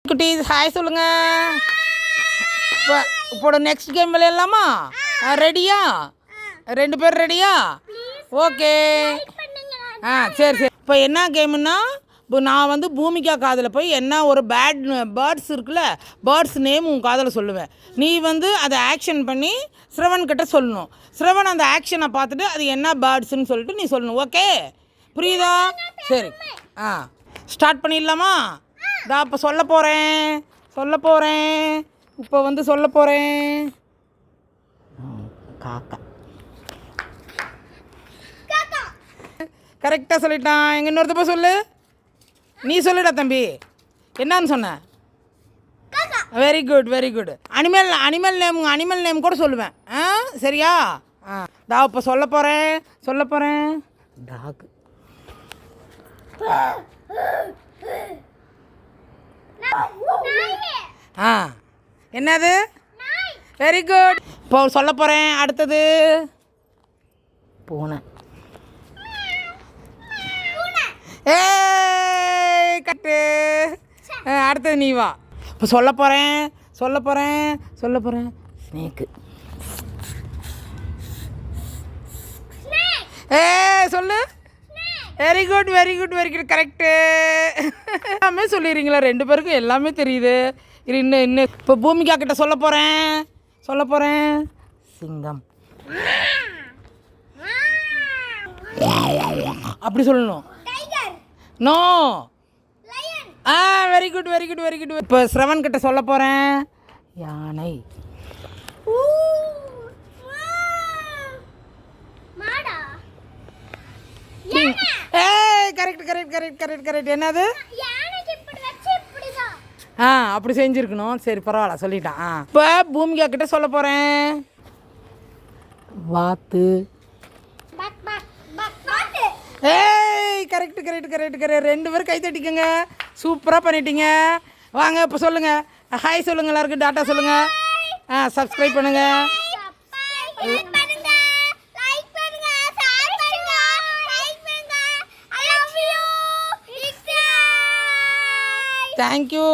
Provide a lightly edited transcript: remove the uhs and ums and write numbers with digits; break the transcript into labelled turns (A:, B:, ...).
A: குட்டீஸ் ஹாய் சொல்லுங்க. இப்போ நெக்ஸ்ட் கேம் விளையாடலாமா? ரெடியா? 2 பேர் ரெடியா? ஓகே. சரி சரி. இப்போ என்ன கேமுன்னா, இப்போ நான் வந்து பூமிகா காதில் போய் என்ன ஒரு பேர்ட்ஸ் இருக்குல்ல, பேர்ட்ஸ் நேம் உன் காதில் சொல்லுவேன். நீ வந்து அதை ஆக்ஷன் பண்ணி ஸ்ரவன் கிட்ட சொல்லணும். ஸ்ரவன் அந்த ஆக்ஷனை பார்த்துட்டு அது என்ன பேர்ட்ஸ்ன்னு சொல்லிட்டு நீ சொல்லணும். ஓகே, புரியுதா? சரி. ஸ்டார்ட் பண்ணிடலாமா? நான் இப்போ சொல்ல போகிறேன். இப்போ வந்து சொல்ல போகிறேன். காக்கா கரெக்டாக சொல்லிட்டான். எங்கள் இன்னொருத்தப்ப சொல்லு. நீ சொல்லுடா தம்பி, என்னன்னு சொன்ன? Very good. அனிமல் நேம் கூட சொல்லுவேன். சரியா? நான் இப்போ சொல்ல போகிறேன். டாக். என்னது? Very good. இப்போ சொல்ல போகிறேன். அடுத்தது பூனை. கட்டு. அடுத்தது நீ வா. இப்போ சொல்ல போகிறேன். ஸ்னேக்கு. சொல்லு. Very good correct. எல்லாமே சொல்லிடுறீங்களா? 2 பேருக்கும் எல்லாமே தெரியுது. இன்னும் இப்போ பூமிகா கிட்ட சொல்ல போகிறேன். சிங்கம். அப்படி சொல்லணும். நோ. Very good. இப்போ ஸ்ரவன் கிட்ட சொல்ல போகிறேன். யானை. கரெக்ட். என்னது? அப்படி செஞ்சுருக்கணும். சரி பரவாயில்ல, சொல்லிட்டான். இப்போ பூமிகா கிட்ட சொல்ல போகிறேன். வாத்து. கரெக்ட். 2 பேரும் கை தட்டிக்கங்க. சூப்பராக பண்ணிட்டீங்க. வாங்க இப்போ சொல்லுங்கள். ஹாய் சொல்லுங்கள். எல்லாருக்கும் டாட்டா சொல்லுங்கள். சப்ஸ்கிரைப் பண்ணுங்கள். தேங்க்யூ.